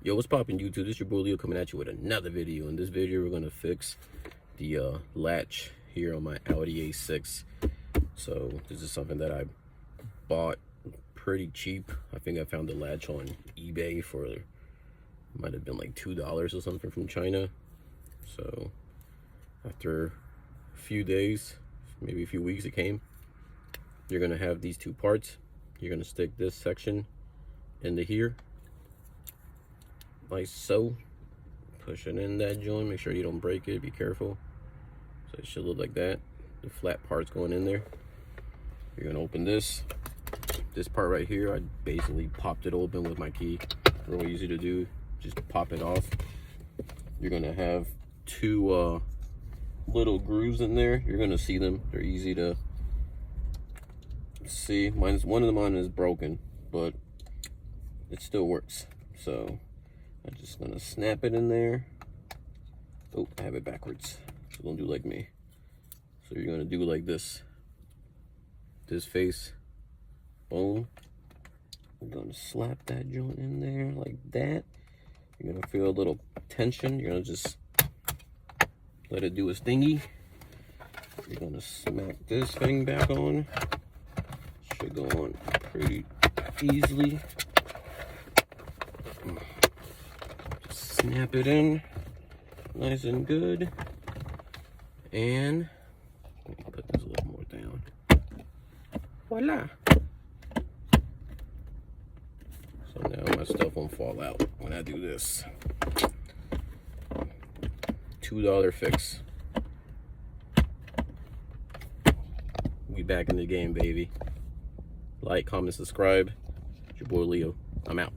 Yo, what's poppin' YouTube? This your boy Leo coming at you with another video. In this video, we're gonna fix the latch here on my Audi A6. So this is something that I bought pretty cheap. I think I found the latch on eBay for, might have been like $2 or something from China. So after a few days, maybe a few weeks, it came. You're gonna have these two parts. You're gonna stick this section into here, like so. Push it in that joint, make sure you don't break it, be careful. So it should look like that. The flat part's going in there. You're gonna open this part right here. I basically popped it open with my key. Real easy to do, just pop it off. You're gonna have two little grooves in there. You're gonna see them, they're easy to see. One of mine is broken, but it still works. So I'm just gonna snap it in there. Oh, I have it backwards, so don't do like me. So you're gonna do like this face, boom. I'm gonna slap that joint in there like that. You're gonna feel a little tension. You're gonna just let it do its thingy. You're gonna smack this thing back on. Should go on pretty easily. Just snap it in nice and good. And let me put this a little more down. Voila. So now my stuff won't fall out when I do this. $2 fix. We back in the game, baby. Like, comment, subscribe. It's your boy Leo. I'm out.